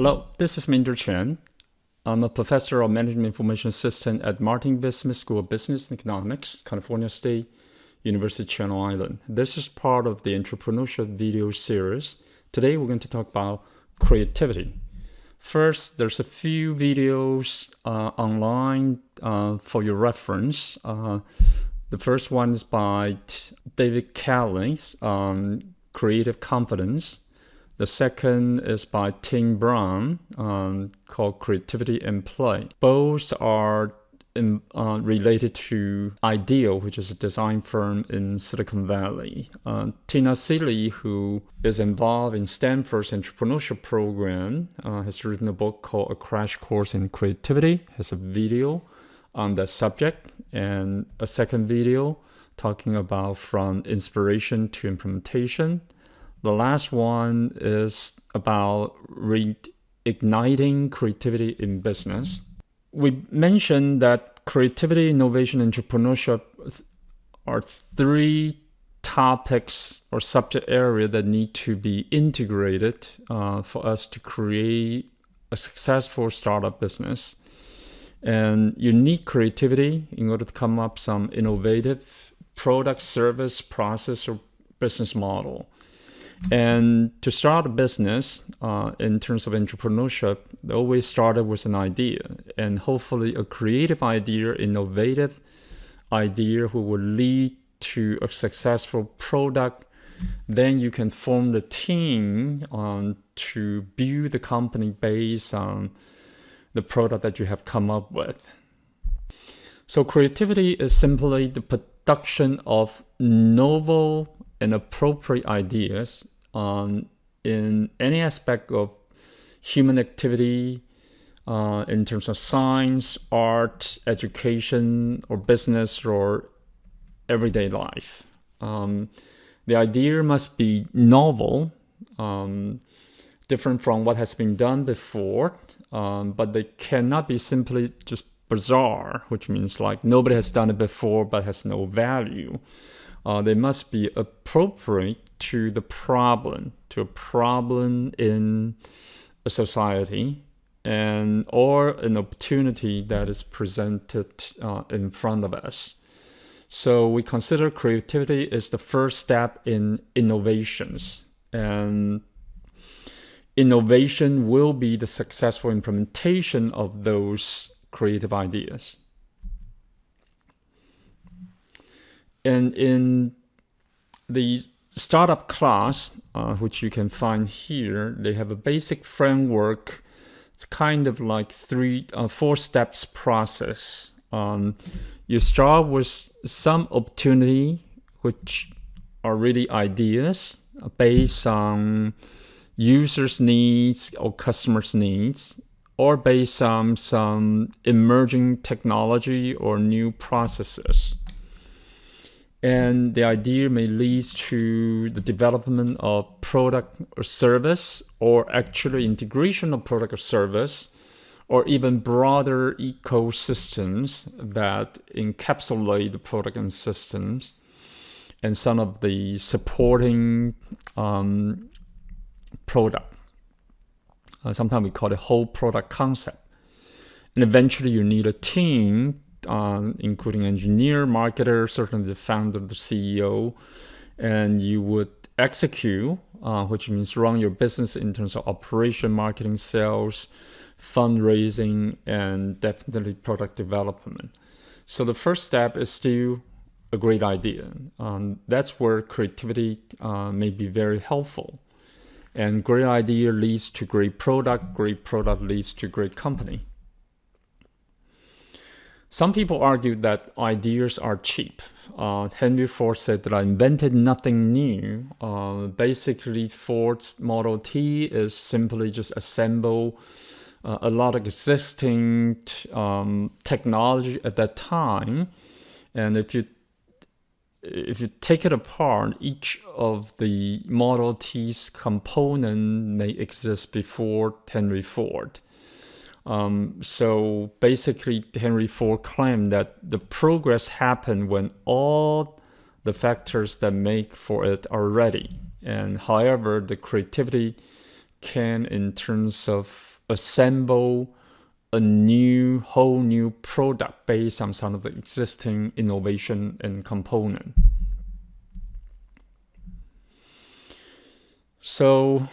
Hello, this is Minter Chen. I'm a professor of management information system at Martin Smith School of Business and Economics, California State University, Channel Island. This is part of the entrepreneurship video series. Today we're going to talk about creativity. First, there's a few videos online for your reference. The first one is by David Kelly's Creative Confidence. The second is by Tim Brown called Creativity in Play. Both are related to Ideal, which is a design firm in Silicon Valley. Tina Seeley, who is involved in Stanford's entrepreneurship program, has written a book called A Crash Course in Creativity, has a video on that subject, and a second video talking about from inspiration to implementation. The last one is about reigniting creativity in business. We mentioned that creativity, innovation, and entrepreneurship are three topics or subject areas that need to be integrated for us to create a successful startup business. And you need creativity in order to come up with some innovative product, service, process, or business model. And to start a business, in terms of entrepreneurship, they always started with an idea, and hopefully a creative idea, innovative idea who will lead to a successful product. Then you can form the team to build the company based on the product that you have come up with. So creativity is simply the production of novel and appropriate ideas in any aspect of human activity, in terms of science, art, education, or business, or everyday life. The idea must be novel, different from what has been done before, but they cannot be simply just bizarre, which means like nobody has done it before but has no value. They must be appropriate to the problem, to a problem in a society, or an opportunity that is presented in front of us. So we consider creativity is the first step in innovations, and innovation will be the successful implementation of those creative ideas. And in the startup class, which you can find here, they have a basic framework. It's kind of like four steps process. You start with some opportunity, which are really ideas based on users' needs or customers' needs, or based on some emerging technology or new processes. And the idea may lead to the development of product or service, or actually integration of product or service, or even broader ecosystems that encapsulate the product and systems, and some of the supporting product. Sometimes we call it whole product concept. And eventually you need a team, including engineer, marketer, certainly the founder, the CEO, and you would execute, which means run your business in terms of operation, marketing, sales, fundraising, and definitely product development. So the first step is still a great idea. That's where creativity may be very helpful. And great idea leads to great product leads to great company. Some people argue that ideas are cheap. Henry Ford said that I invented nothing new. Basically, Ford's Model T is simply just assemble a lot of existing technology at that time. And if you take it apart, each of the Model T's component may exist before Henry Ford. So basically, Henry Ford claimed that the progress happened when all the factors that make for it are ready. And however, the creativity can, in terms of assemble a whole new product based on some of the existing innovation and component. So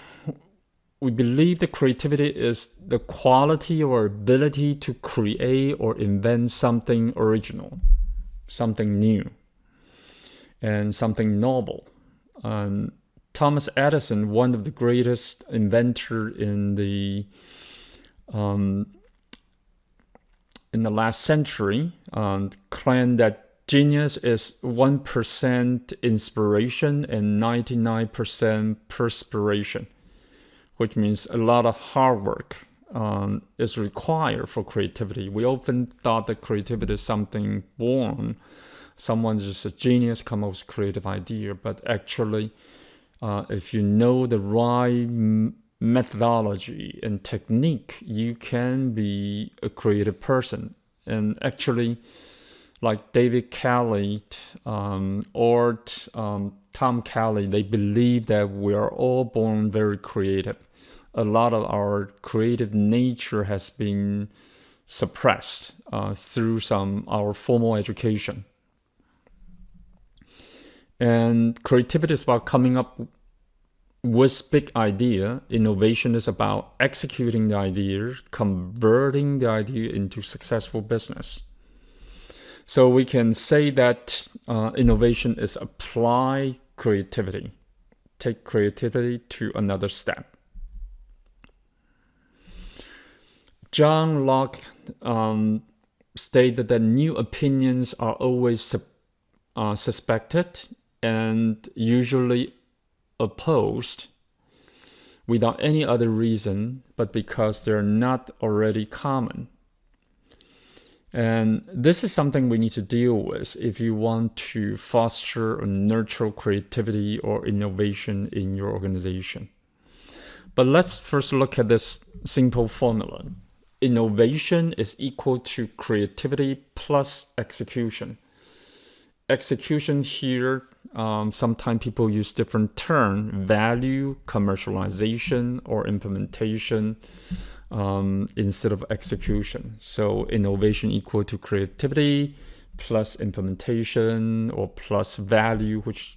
we believe that creativity is the quality or ability to create or invent something original, something new, and something novel. Thomas Edison, one of the greatest inventor in the last century, claimed that genius is 1% inspiration and 99% perspiration, which means a lot of hard work is required for creativity. We often thought that creativity is something born. Someone's just a genius, come up with a creative idea. But actually, if you know the right methodology and technique, you can be a creative person. And actually, like David Kelly or Tom Kelly, they believe that we are all born very creative. A lot of our creative nature has been suppressed through our formal education. And creativity is about coming up with big idea. Innovation is about executing the idea, converting the idea into successful business. So we can say that innovation is apply creativity, take creativity to another step. John Locke stated that new opinions are always suspected and usually opposed without any other reason but because they're not already common. And this is something we need to deal with if you want to foster or nurture creativity or innovation in your organization. But let's first look at this simple formula. Innovation is equal to creativity plus execution. Execution here, sometimes people use different terms: value, commercialization, or implementation instead of execution. So innovation equal to creativity plus implementation or plus value, which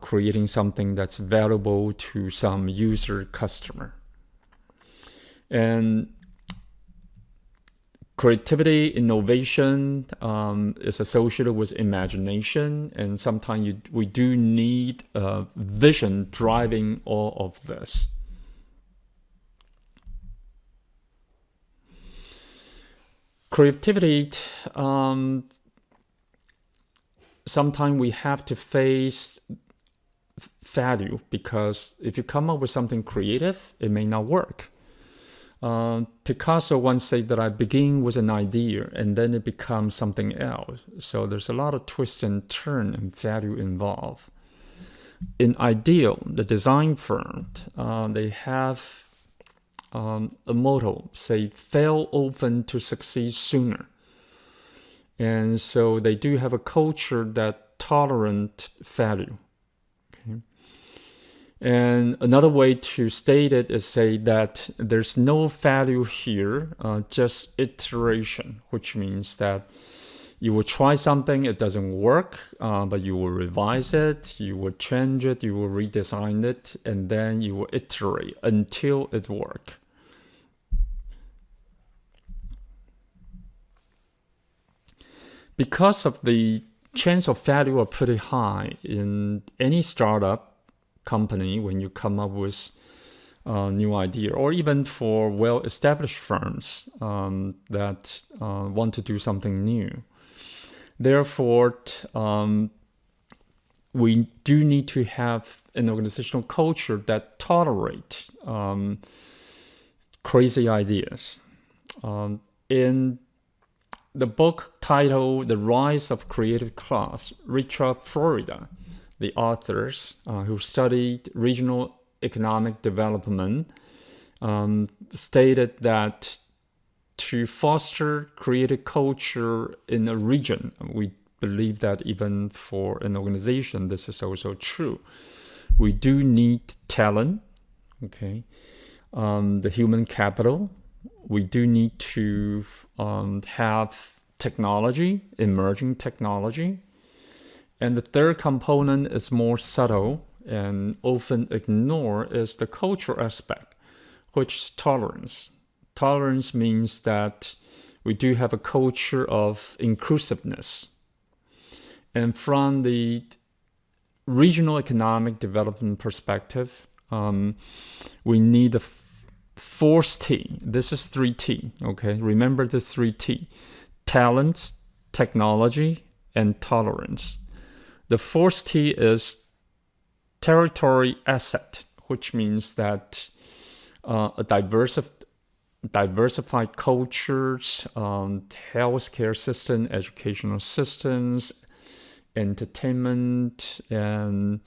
creating something that's valuable to some user customer. And creativity, innovation is associated with imagination, and sometimes we do need a vision driving all of this. Creativity, sometimes we have to face failure, because if you come up with something creative, it may not work. Picasso once said that I begin with an idea and then it becomes something else. So there's a lot of twist and turn and value involved. In Ideal, the design firm, they have a motto, say, fail often to succeed sooner. And so they do have a culture that tolerant failure. Okay. And another way to state it is say that there's no value here, just iteration, which means that you will try something, it doesn't work, but you will revise it, you will change it, you will redesign it, and then you will iterate until it works. Because of the chance of failure are pretty high in any startup company when you come up with a new idea, or even for well-established firms that want to do something new. Therefore, we do need to have an organizational culture that tolerates crazy ideas. In the book titled The Rise of Creative Class, Richard Florida, the authors who studied regional economic development, stated that to foster creative culture in a region, we believe that even for an organization, this is also true. We do need talent, okay? the human capital. We do need to have technology, emerging technology. And the third component is more subtle and often ignored is the cultural aspect, which is tolerance. Tolerance means that we do have a culture of inclusiveness. And from the regional economic development perspective, we need the fourth T. This is 3T, okay? Remember the 3T. Talents, technology, and tolerance. The fourth T is territory asset, which means that a diversified cultures, healthcare system, educational systems, entertainment, and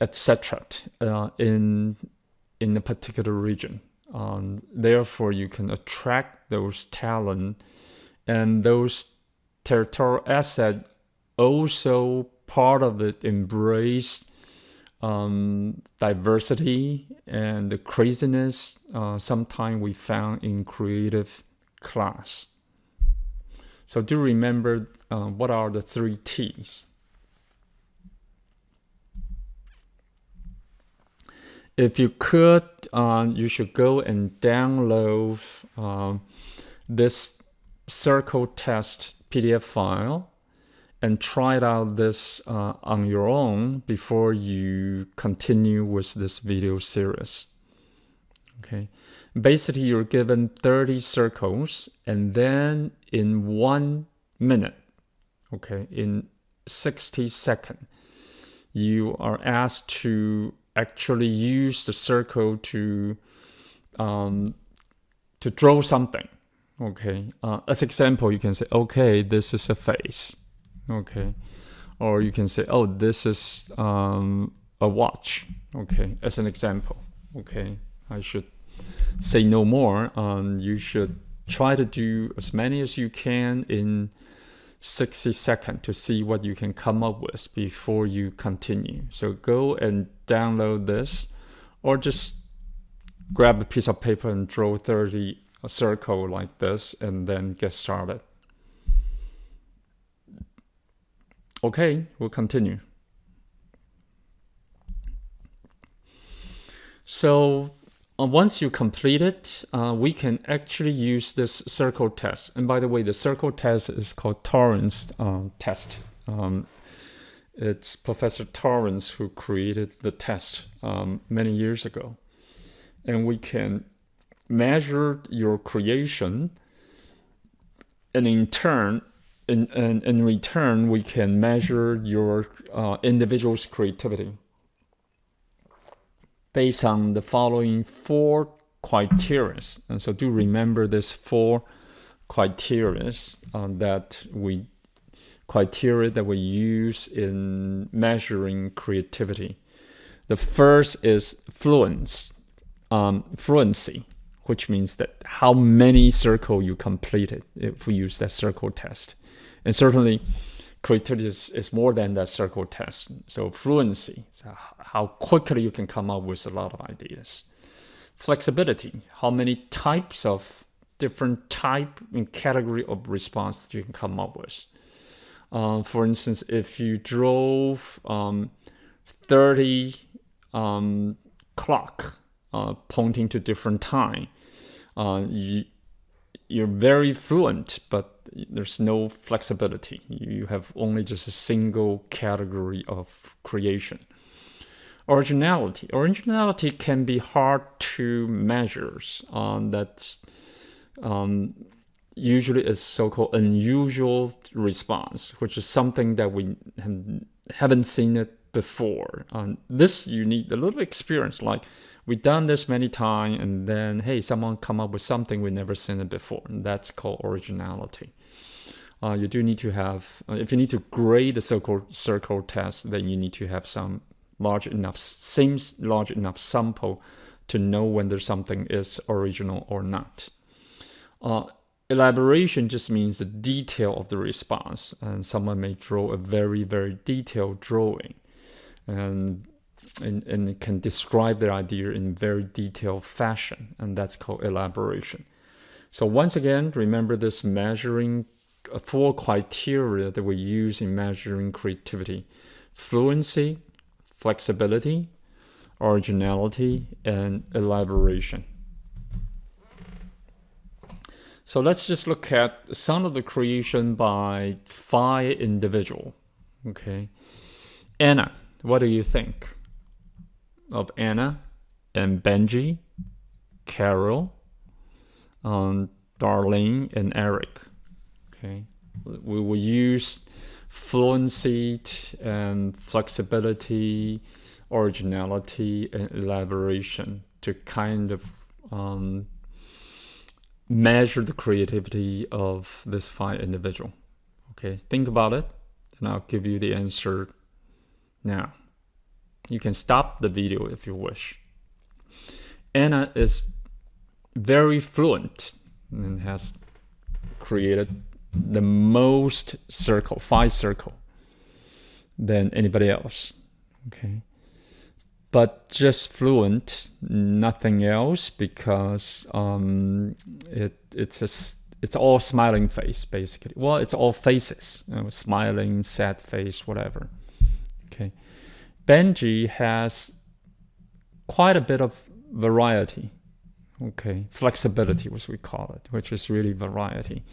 etc. In a particular region. Therefore, you can attract those talent, and those territorial assets also part of it embrace diversity and the craziness sometimes we found in creative class. So do remember what are the 3 T's. If you could, you should go and download this circle test PDF file and try it out this on your own before you continue with this video series. Okay, basically you're given 30 circles, and then in 1 minute, okay, in 60 seconds, you are asked to actually use the circle to draw something. Okay, as example, you can say, okay, this is a face. Okay, or you can say, oh, this is a watch. Okay, as an example. Okay, I should say no more. You should try to do as many as you can in 60 seconds to see what you can come up with before you continue. So go and download this, or just grab a piece of paper and draw 30 a circle like this, and then get started. Okay, we'll continue. So once you complete it, we can actually use this circle test. And by the way, the circle test is called Torrance test. It's Professor Torrance who created the test many years ago. And we can measure your creation, and in return, we can measure your individual's creativity based on the following 4 criteria. And so do remember this 4 criteria that we use in measuring creativity. The first is fluency, which means that how many circles you completed if we use that circle test. And certainly creativity is more than that circle test. So fluency, so how quickly you can come up with a lot of ideas. Flexibility, how many types of different type and category of response that you can come up with. For instance, if you drove 30 clock pointing to different time, you're very fluent, but there's no flexibility. You have only just a single category of creation. Originality can be hard to measure. That usually is so-called unusual response, which is something that we haven't seen it before. This you need a little experience, like we've done this many times, and then hey, someone come up with something we've never seen it before, and that's called originality. You do need to have, if you need to grade the circle test, then you need to have some large enough sample to know whether something is original or not. Elaboration just means the detail of the response, and someone may draw a very, very detailed drawing. And and can describe their idea in very detailed fashion, and that's called elaboration. So once again, remember this measuring 4 criteria that we use in measuring creativity: fluency, flexibility, originality, and elaboration. So let's just look at some of the creation by 5 individuals. Okay, Anna, what do you think of Anna and Benji, Carol, Darlene, and Eric? Okay, we will use fluency and flexibility, originality, and elaboration to kind of measure the creativity of this 5 individuals. Okay, think about it, and I'll give you the answer now. You can stop the video if you wish. Anna is very fluent and has created the most 5 circles than anybody else. Okay, but just fluent, nothing else, because it's all smiling face basically. Well, it's all faces, smiling, sad face, whatever. Okay, Benji has quite a bit of variety. Okay, flexibility, as we call it, which is really variety.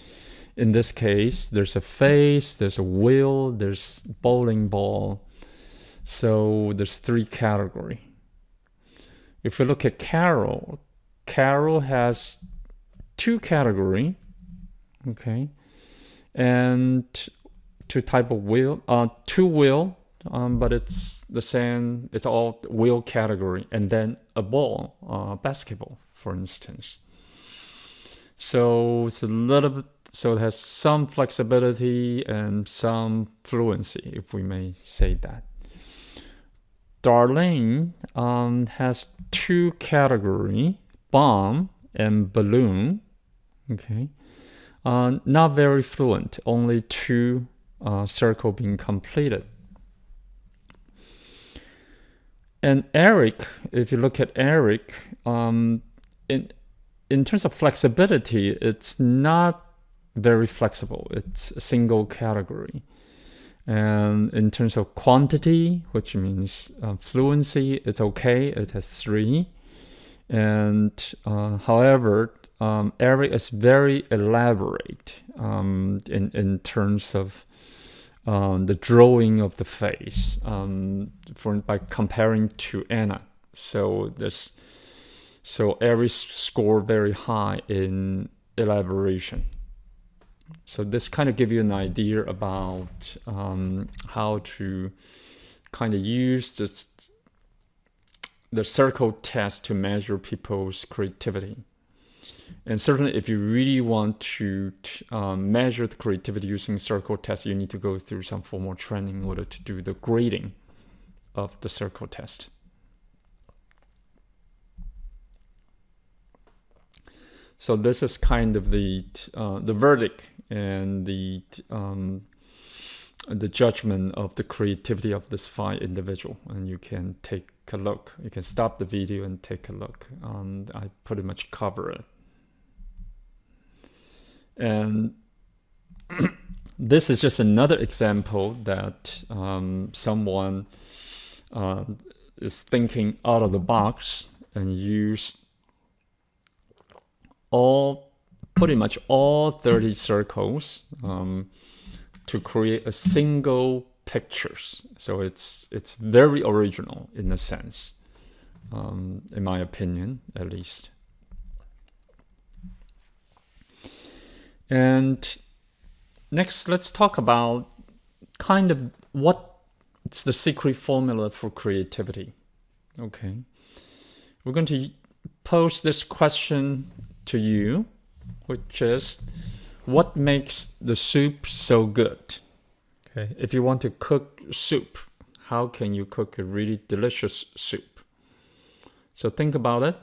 In this case, there's a face, there's a wheel, there's bowling ball. So there's 3 categories. If we look at Carol, Carol has 2 categories. Okay, and 2 type of wheel, 2 wheel, but it's the same. It's all wheel category, and then a ball, basketball, for instance. So it's a little bit. So it has some flexibility and some fluency, if we may say that. Darlene has 2 categories, bomb and balloon. Okay, not very fluent, only 2 circles being completed. And Eric, if you look at Eric, in terms of flexibility, it's not very flexible. It's a single category. And in terms of quantity, which means fluency, it's okay. It has 3. And however, Eric is very elaborate in terms of the drawing of the face, by comparing to Anna. So Eric scored very high in elaboration. So this kind of gives you an idea about how to kind of use the circle test to measure people's creativity. And certainly if you really want to measure the creativity using circle test, you need to go through some formal training in order to do the grading of the circle test. So this is kind of the verdict and the judgment of the creativity of this 5 individuals. And you can take a look. You can stop the video and take a look. I pretty much cover it. And this is just another example that someone is thinking out of the box and use pretty much all 30 circles to create a single pictures. So it's very original in a sense, in my opinion, at least. And next, let's talk about kind of what's the secret formula for creativity. Okay, we're going to pose this question to you, which is, what makes the soup so good? Okay, if you want to cook soup, how can you cook a really delicious soup? So think about it,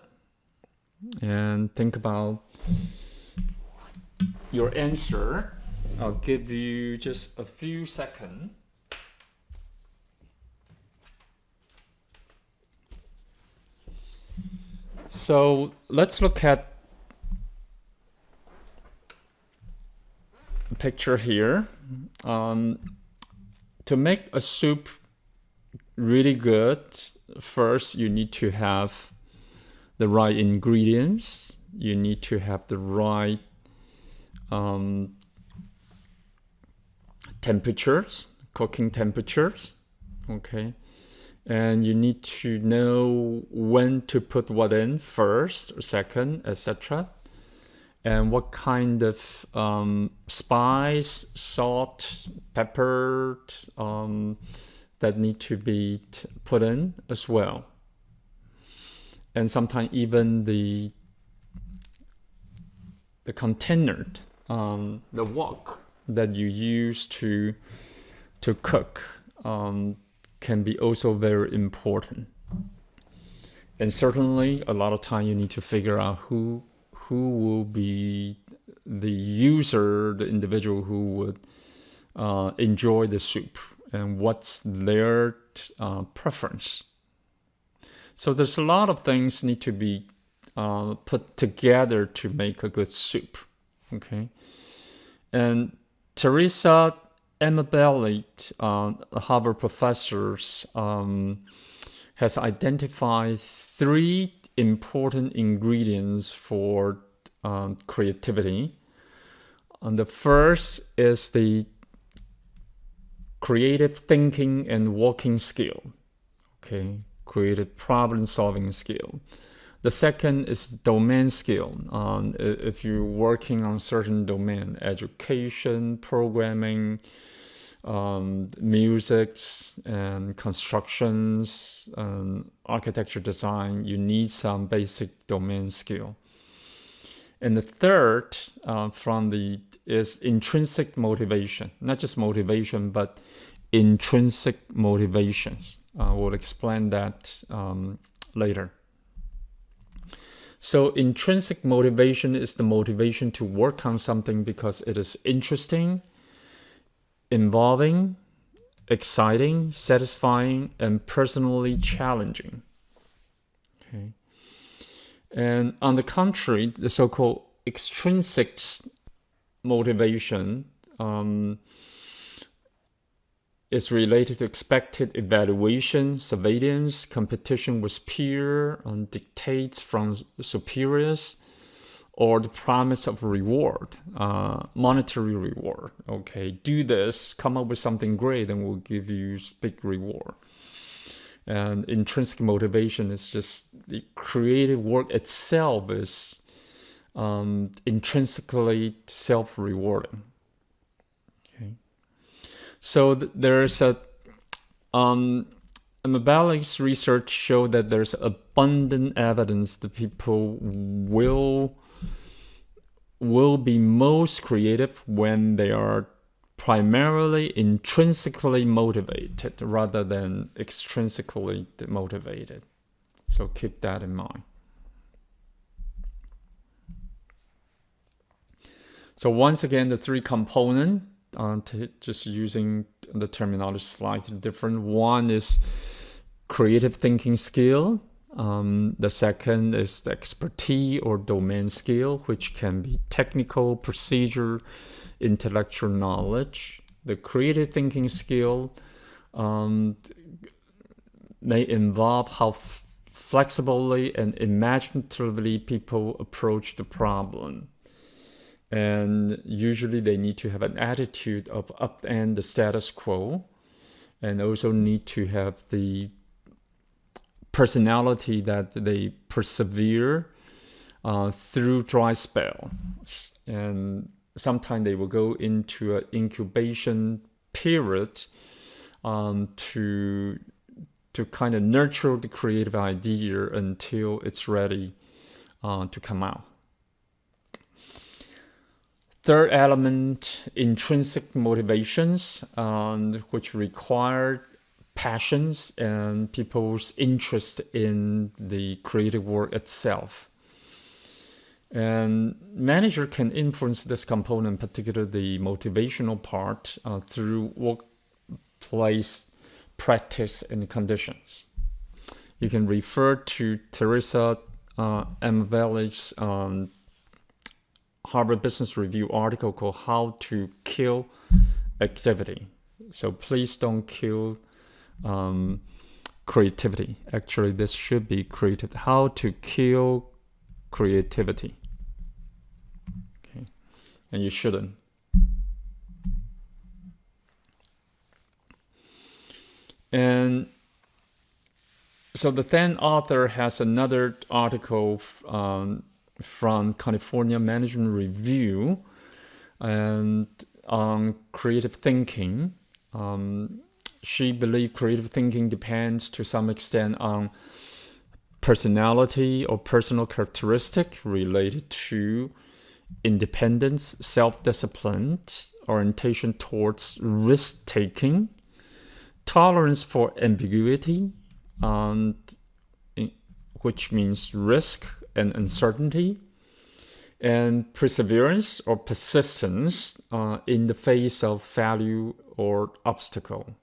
and think about your answer. I'll give you just a few seconds. So let's look at the picture here. To make a soup really good, first you need to have the right ingredients. You need to have the right temperatures, cooking temperatures, okay? And you need to know when to put what in first or second, etc. And what kind of spice, salt, pepper that need to be put in as well. And sometimes even the container, the wok that you use to cook can be also very important. And certainly a lot of time you need to figure out who will be the user, the individual who would enjoy the soup and what's their preference. So there's a lot of things need to be put together to make a good soup, okay? And Teresa Amabelli, a Harvard professor, has identified 3 important ingredients for creativity. And the first is the creative thinking and working skill, okay? Creative problem-solving skill. The second is domain skill. If you're working on certain domain, education, programming, music, and constructions, architecture design, you need some basic domain skill. And the third is intrinsic motivation, not just motivation, but intrinsic motivations. We'll explain that later. So intrinsic motivation is the motivation to work on something because it is interesting, involving, exciting, satisfying, and personally challenging. Okay. And on the contrary, the so-called extrinsic motivation is related to expected evaluation, surveillance, competition with peer, dictates from superiors, or the promise of reward, monetary reward. Okay, do this, come up with something great, and we'll give you big reward. And intrinsic motivation is just the creative work itself is intrinsically self-rewarding. Okay, so there's Amabelli's research showed that there's abundant evidence that people will be most creative when they are primarily intrinsically motivated rather than extrinsically motivated. So keep that in mind. So once again, the 3 components, just using the terminology slightly different. One is creative thinking skill. The second is the expertise or domain skill, which can be technical, procedure, intellectual knowledge. The creative thinking skill may involve how flexibly and imaginatively people approach the problem. And usually they need to have an attitude of upend the status quo, and also need to have the personality that they persevere through dry spells. And sometimes they will go into an incubation period to kind of nurture the creative idea until it's ready to come out. Third element, intrinsic motivations, which require passions and people's interest in the creative work itself. And manager can influence this component, particularly the motivational part, through workplace practice and conditions. You can refer to Teresa Machiavelli's Harvard Business Review article called How to Kill Activity. So please don't kill creativity. Actually, this should be creative. How to kill creativity. Okay. And you shouldn't. And so the then author has another article from California Management Review and on creative thinking. She believed creative thinking depends to some extent on personality or personal characteristic related to independence, self-discipline, orientation towards risk-taking, tolerance for ambiguity, which means risk and uncertainty, and perseverance or persistence in the face of failure or obstacle.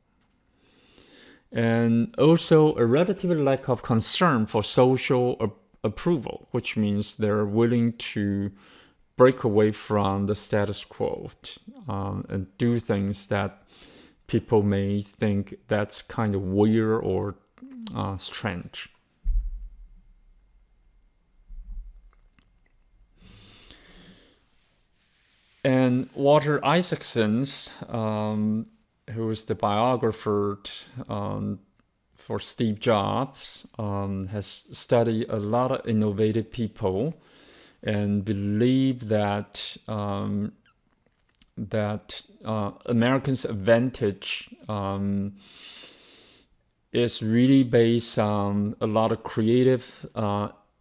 And also a relative lack of concern for social approval, which means they're willing to break away from the status quo and do things that people may think that's kind of weird or strange. And Walter Isaacson's, who is the biographer for Steve Jobs, has studied a lot of innovative people and believe that Americans' advantage is really based on a lot of creative,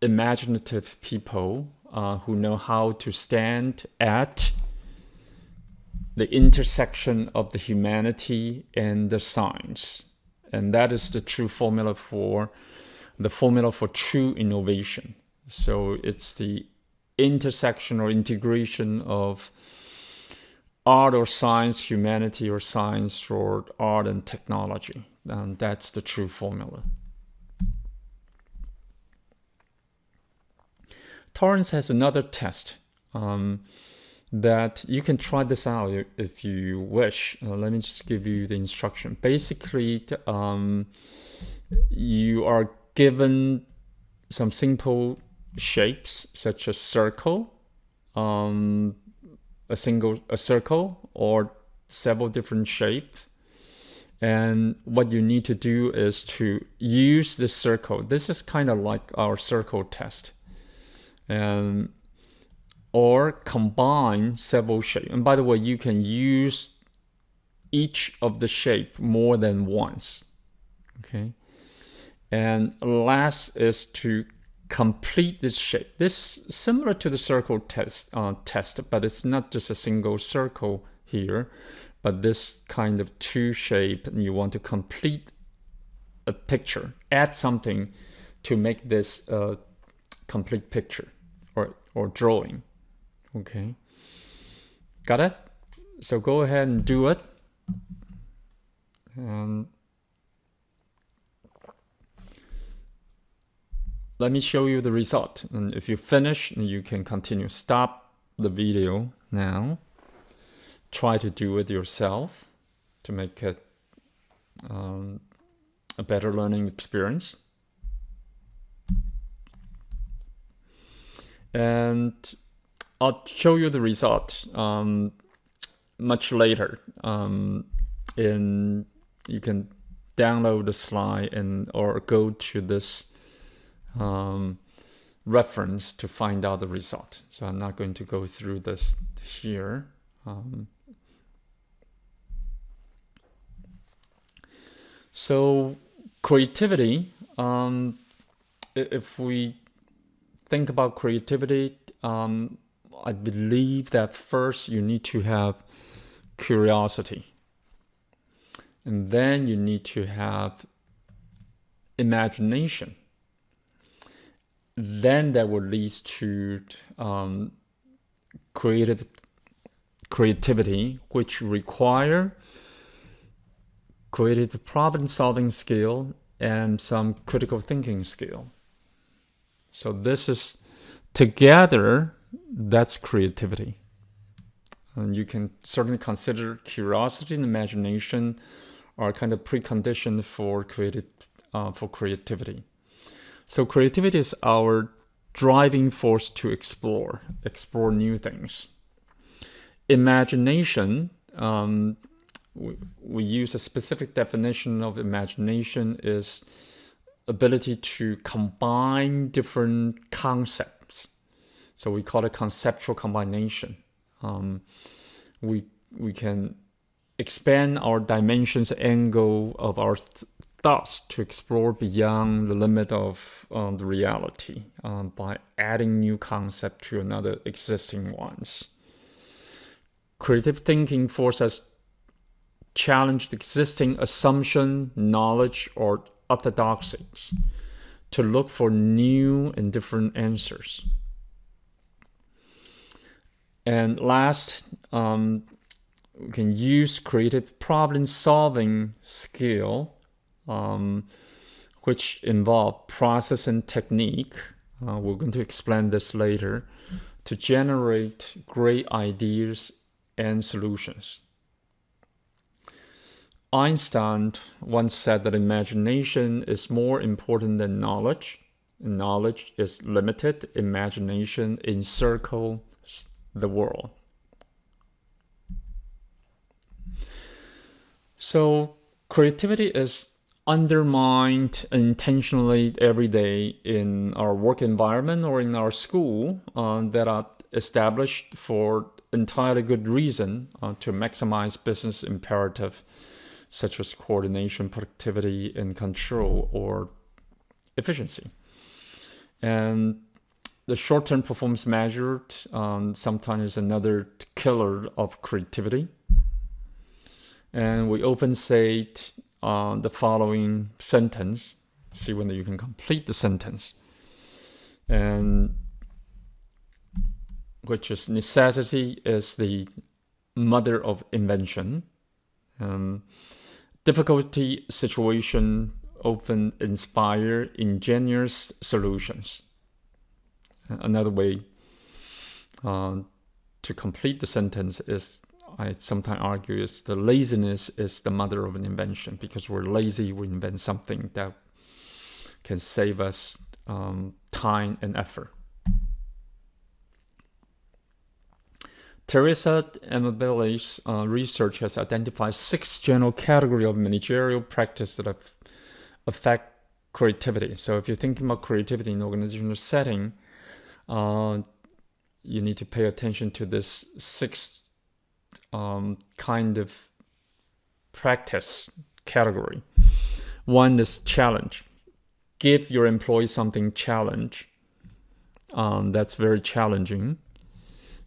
imaginative people who know how to stand at the intersection of the humanity and the science. And that is the true formula for true innovation. So it's the intersection or integration of art or science, humanity or science, or art and technology. And that's the true formula. Torrance has another test that you can try this out if you wish. Let me just give you the instruction. Basically, you are given some simple shapes such as circle, a circle or several different shapes. And what you need to do is to use this circle. This is kind of like our circle test. Or combine several shapes. And by the way, you can use each of the shape more than once. Okay. And last is to complete this shape. This is similar to the circle test, but it's not just a single circle here, but this kind of two shape, and you want to complete a picture, add something to make this a complete picture or drawing. Okay, got it? So go ahead and do it. And let me show you the result. And if you finish, you can continue. Stop the video now. Try to do it yourself to make it a better learning experience. And I'll show you the result much later. You can download the slide or go to this reference to find out the result. So I'm not going to go through this here. So creativity, if we think about creativity, I believe that first you need to have curiosity. And then you need to have imagination. Then that will lead to creativity, which require creative problem-solving skill and some critical thinking skill. So this is together, that's creativity. And you can certainly consider curiosity and imagination are kind of precondition for creativity. So creativity is our driving force to explore new things. Imagination, we use a specific definition of imagination is ability to combine different concepts. So we call it conceptual combination. We can expand our dimensions angle of our thoughts to explore beyond the limit of the reality by adding new concept to another existing ones. Creative thinking forces us challenge the existing assumption, knowledge, or orthodoxies to look for new and different answers. And last, we can use creative problem-solving skill, which involve process and technique. We're going to explain this later, to generate great ideas and solutions. Einstein once said that imagination is more important than knowledge. Knowledge is limited. Imagination encircles the world. So creativity is undermined intentionally every day in our work environment or in our school that are established for entirely good reason to maximize business imperative such as coordination, productivity, and control or efficiency. And the short-term performance measured sometimes is another killer of creativity. And we often say the following sentence. See whether you can complete the sentence. And which is necessity is the mother of invention. Difficulty situation often inspire ingenious solutions. Another way to complete the sentence is, I sometimes argue, is the laziness is the mother of an invention. Because we're lazy, we invent something that can save us time and effort. Teresa Amabile's research has identified 6 general categories of managerial practice that affect creativity. So if you're thinking about creativity in an organizational setting, you need to pay attention to this 6 kind of practice category. One is challenge. Give your employees something challenge. That's very challenging.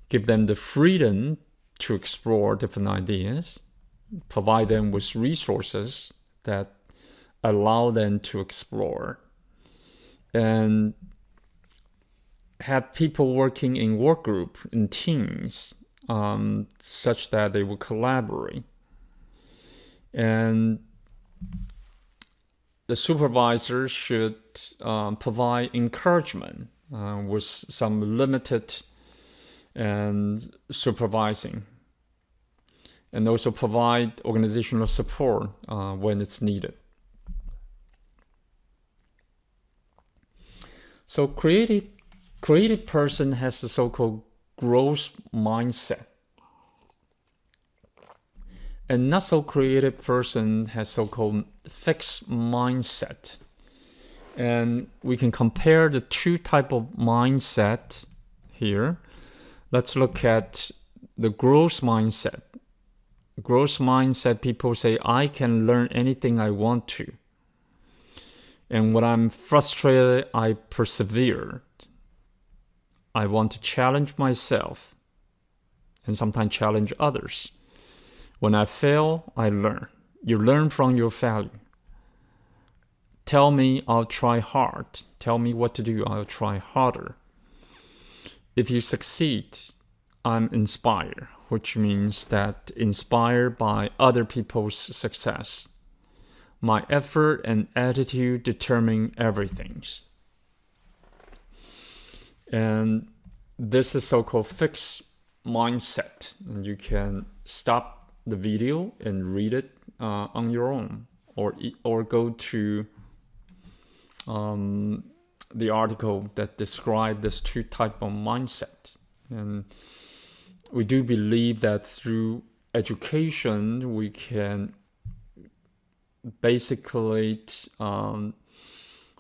Give them the freedom to explore different ideas. Provide them with resources that allow them to explore. And have people working in work group, in teams, such that they will collaborate. And the supervisor should provide encouragement with some limited and supervising, and also provide organizational support when it's needed. So creative person has the so-called growth mindset, and not so creative person has so-called fixed mindset. And we can compare the 2 type of mindset here. Let's look at the growth mindset. Growth mindset, people say, I can learn anything I want to. And when I'm frustrated, I persevere. I want to challenge myself and sometimes challenge others. When I fail, I learn. You learn from your failure. Tell me, I'll try hard. Tell me what to do, I'll try harder. If you succeed, I'm inspired, which means that inspired by other people's success. My effort and attitude determine everything. And this is so-called fixed mindset. And you can stop the video and read it on your own, or go to the article that describe this two type of mindset. And we do believe that through education we can basically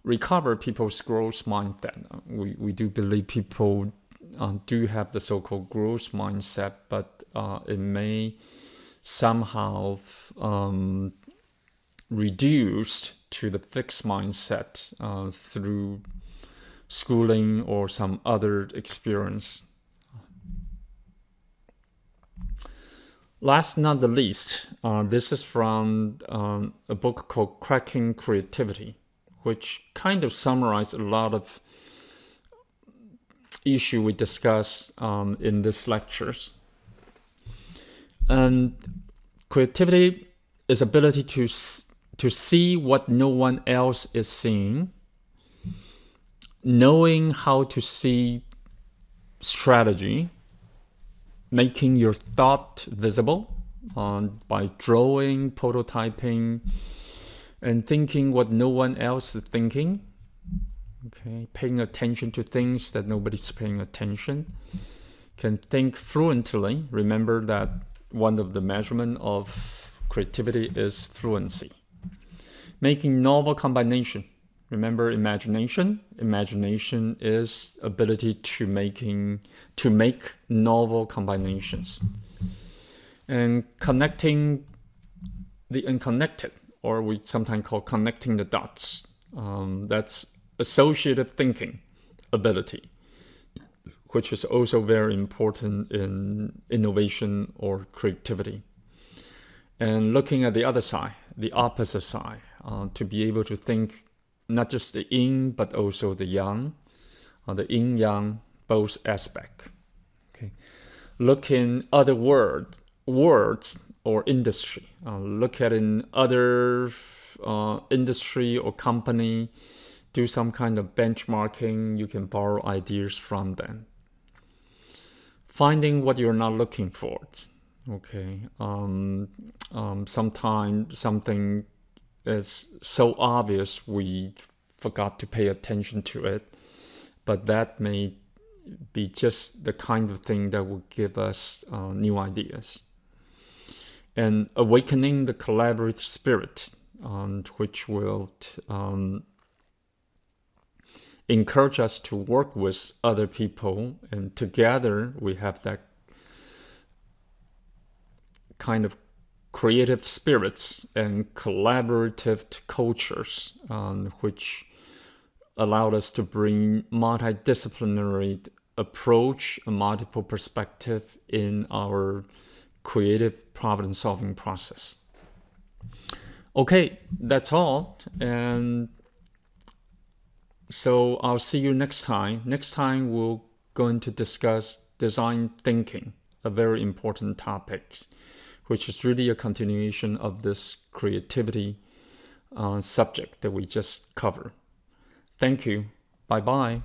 recover people's growth mindset. We do believe people do have the so-called growth mindset, but it may somehow reduced to the fixed mindset through schooling or some other experience. Last not the least, this is from a book called Cracking Creativity, which kind of summarizes a lot of issue we discuss in these lectures. And creativity is ability to see what no one else is seeing, knowing how to see strategy, making your thought visible by drawing, prototyping, and thinking what no one else is thinking. Okay, paying attention to things that nobody's paying attention. Can think fluently. Remember that one of the measurement of creativity is fluency. Making novel combination. Remember imagination. Imagination is ability to make novel combinations. And connecting the unconnected, or we sometimes call connecting the dots. That's associative thinking ability, which is also very important in innovation or creativity. And looking at the other side, the opposite side, to be able to think not just the yin, but also the yang, the yin-yang, both aspect. Okay. Look in other words or industry. Look at in other industry or company, do some kind of benchmarking. You can borrow ideas from them. Finding what you're not looking for. Okay. Sometimes something is so obvious we forgot to pay attention to it, but that may be just the kind of thing that will give us new ideas. And awakening the collaborative spirit, which will encourage us to work with other people, and together we have that kind of creative spirits and collaborative cultures, which allowed us to bring multidisciplinary approach and multiple perspective in our creative problem-solving process. Okay, that's all. And so I'll see you next time. Next time we're going to discuss design thinking, a very important topic, which is really a continuation of this creativity subject that we just covered. Thank you. Bye-bye.